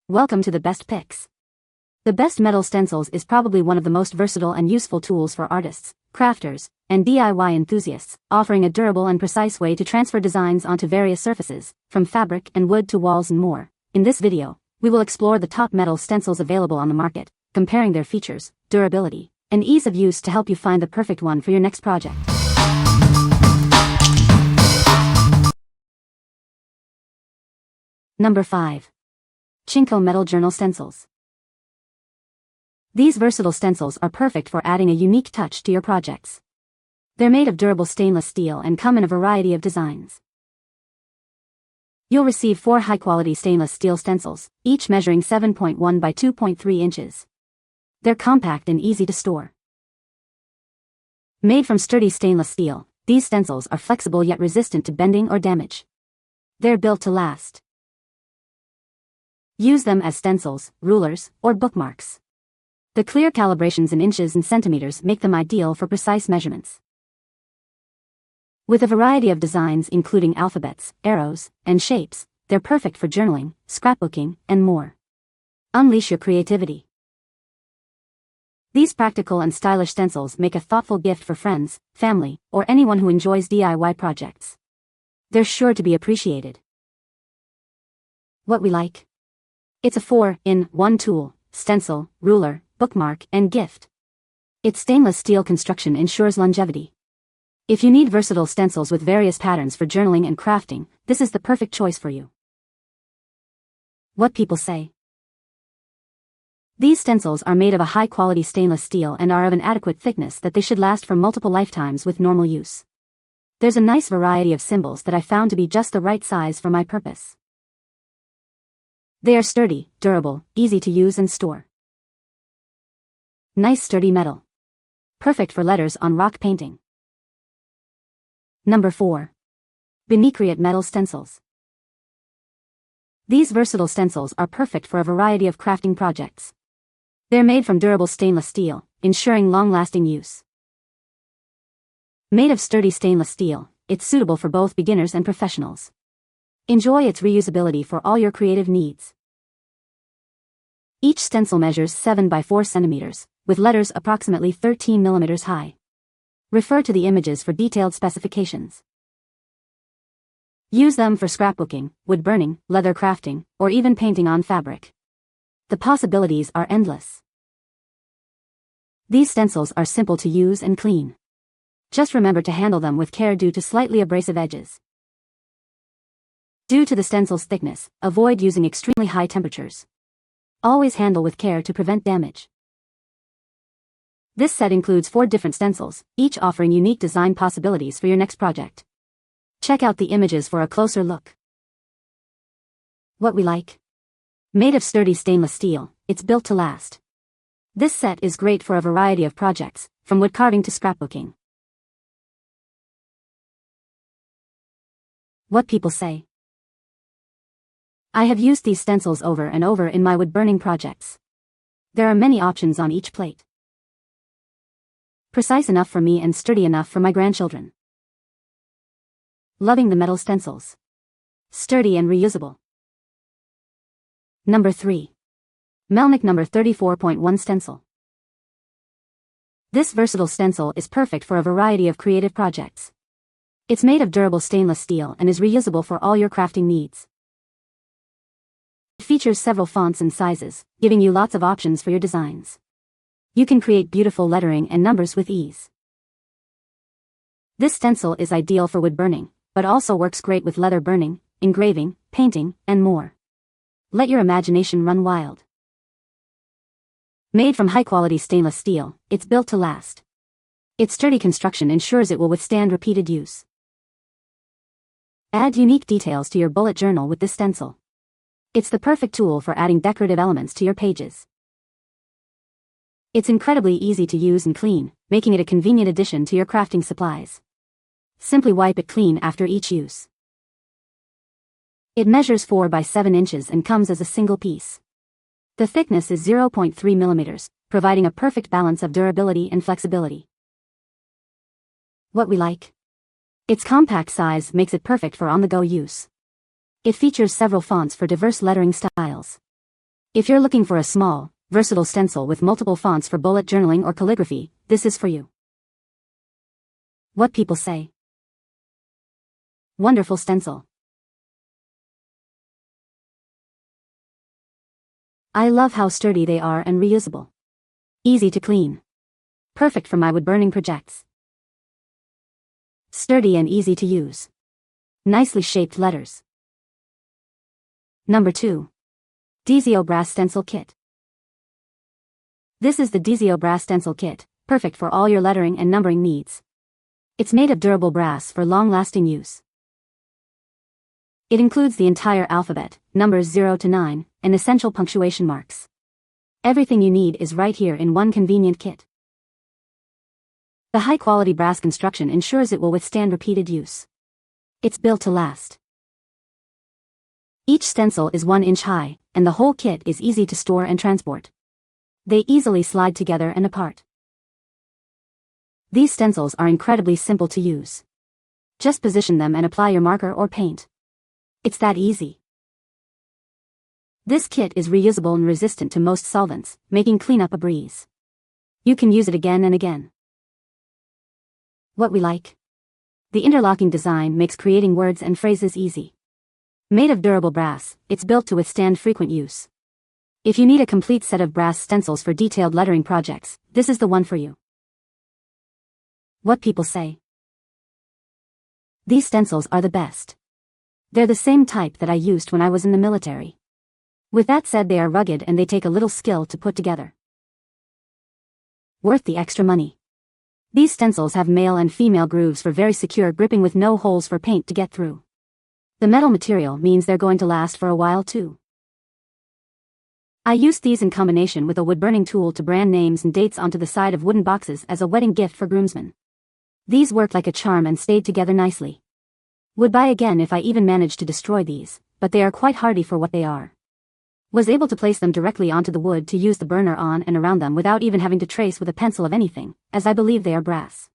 Welcome to the best picks. The best metal stencils is probably one of the most versatile and useful tools for artists, crafters, and DIY enthusiasts, offering a durable and precise way to transfer designs onto various surfaces, from fabric and wood to walls and more. In this video, we will explore the top metal stencils available on the market, comparing their features, durability, and ease of use to help you find the perfect one for your next project. Number 5. Chinco Metal Journal Stencils. These versatile stencils are perfect for adding a unique touch to your projects. They're made of durable stainless steel and come in a variety of designs. You'll receive 4 high-quality stainless steel stencils, each measuring 7.1 by 2.3 inches. They're compact and easy to store. Made from sturdy stainless steel, these stencils are flexible yet resistant to bending or damage. They're built to last. Use them as stencils, rulers, or bookmarks. The clear calibrations in inches and centimeters make them ideal for precise measurements. With a variety of designs including alphabets, arrows, and shapes, they're perfect for journaling, scrapbooking, and more. Unleash your creativity. These practical and stylish stencils make a thoughtful gift for friends, family, or anyone who enjoys DIY projects. They're sure to be appreciated. What we like? It's a 4-in-1 tool: stencil, ruler, bookmark, and gift. Its stainless steel construction ensures longevity. If you need versatile stencils with various patterns for journaling and crafting, this is the perfect choice for you. What people say. These stencils are made of a high-quality stainless steel and are of an adequate thickness that they should last for multiple lifetimes with normal use. There's a nice variety of symbols that I found to be just the right size for my purpose. They are sturdy, durable, easy to use and store. Nice sturdy metal. Perfect for letters on rock painting. Number 4. BENECREAT Metal Stencils. These versatile stencils are perfect for a variety of crafting projects. They're made from durable stainless steel, ensuring long-lasting use. Made of sturdy stainless steel, it's suitable for both beginners and professionals. Enjoy its reusability for all your creative needs. Each stencil measures 7 by 4 centimeters, with letters approximately 13 millimeters high. Refer to the images for detailed specifications. Use them for scrapbooking, wood burning, leather crafting, or even painting on fabric. The possibilities are endless. These stencils are simple to use and clean. Just remember to handle them with care due to slightly abrasive edges. Due to the stencil's thickness, avoid using extremely high temperatures. Always handle with care to prevent damage. This set includes 4 different stencils, each offering unique design possibilities for your next project. Check out the images for a closer look. What we like? Made of sturdy stainless steel, it's built to last. This set is great for a variety of projects, from wood carving to scrapbooking. What people say. I have used these stencils over and over in my wood-burning projects. There are many options on each plate. Precise enough for me and sturdy enough for my grandchildren. Loving the metal stencils. Sturdy and reusable. Number 3. Melnyk No. 34.1 Stencil. This versatile stencil is perfect for a variety of creative projects. It's made of durable stainless steel and is reusable for all your crafting needs. It features several fonts and sizes, giving you lots of options for your designs. You can create beautiful lettering and numbers with ease. This stencil is ideal for wood burning, but also works great with leather burning, engraving, painting, and more. Let your imagination run wild. Made from high-quality stainless steel, it's built to last. Its sturdy construction ensures it will withstand repeated use. Add unique details to your bullet journal with this stencil. It's the perfect tool for adding decorative elements to your pages. It's incredibly easy to use and clean, making it a convenient addition to your crafting supplies. Simply wipe it clean after each use. It measures 4 by 7 inches and comes as a single piece. The thickness is 0.3 millimeters, providing a perfect balance of durability and flexibility. What we like? Its compact size makes it perfect for on-the-go use. It features several fonts for diverse lettering styles. If you're looking for a small, versatile stencil with multiple fonts for bullet journaling or calligraphy, this is for you. What people say. Wonderful stencil. I love how sturdy they are and reusable. Easy to clean. Perfect for my wood-burning projects. Sturdy and easy to use. Nicely shaped letters. Number 2. Deezio Brass Stencil Kit. This is the Deezio Brass Stencil Kit, perfect for all your lettering and numbering needs. It's made of durable brass for long-lasting use. It includes the entire alphabet, numbers 0 to 9, and essential punctuation marks. Everything you need is right here in one convenient kit. The high-quality brass construction ensures it will withstand repeated use. It's built to last. Each stencil is 1 inch high, and the whole kit is easy to store and transport. They easily slide together and apart. These stencils are incredibly simple to use. Just position them and apply your marker or paint. It's that easy. This kit is reusable and resistant to most solvents, making cleanup a breeze. You can use it again and again. What we like. The interlocking design makes creating words and phrases easy. Made of durable brass, it's built to withstand frequent use. If you need a complete set of brass stencils for detailed lettering projects, this is the one for you. What people say. These stencils are the best. They're the same type that I used when I was in the military. With that said, they are rugged and they take a little skill to put together. Worth the extra money. These stencils have male and female grooves for very secure gripping with no holes for paint to get through. The metal material means they're going to last for a while too. I used these in combination with a wood-burning tool to brand names and dates onto the side of wooden boxes as a wedding gift for groomsmen. These worked like a charm and stayed together nicely. Would buy again if I even managed to destroy these, but they are quite hardy for what they are. Was able to place them directly onto the wood to use the burner on and around them without even having to trace with a pencil of anything, as I believe they are brass.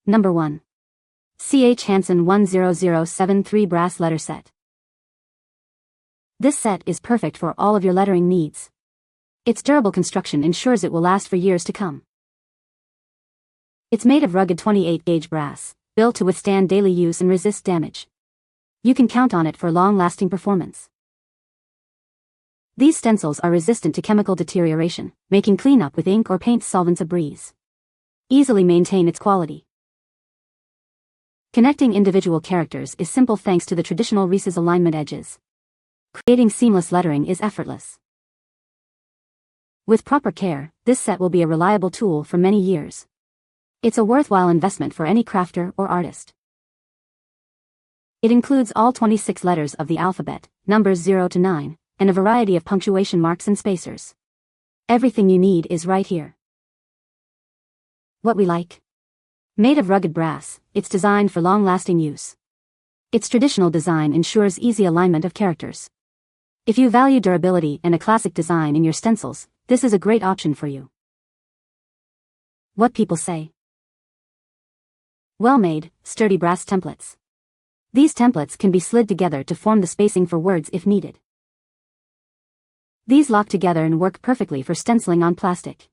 Number 1. Hanson 10073 Brass Letter Set. This set is perfect for all of your lettering needs. Its durable construction ensures it will last for years to come. It's made of rugged 28-gauge brass, built to withstand daily use and resist damage. You can count on it for long-lasting performance. These stencils are resistant to chemical deterioration, making cleanup with ink or paint solvents a breeze. Easily maintain its quality. Connecting individual characters is simple thanks to the traditional Reese's alignment edges. Creating seamless lettering is effortless. With proper care, this set will be a reliable tool for many years. It's a worthwhile investment for any crafter or artist. It includes all 26 letters of the alphabet, numbers 0 to 9, and a variety of punctuation marks and spacers. Everything you need is right here. What we like. Made of rugged brass, it's designed for long-lasting use. Its traditional design ensures easy alignment of characters. If you value durability and a classic design in your stencils, this is a great option for you. What people say. Well-made, sturdy brass templates. These templates can be slid together to form the spacing for words if needed. These lock together and work perfectly for stenciling on plastic.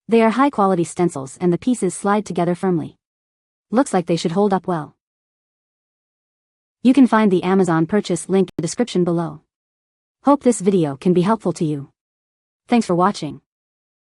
They are high-quality stencils and the pieces slide together firmly. Looks like they should hold up well. You can find the Amazon purchase link in the description below. Hope this video can be helpful to you. Thanks for watching.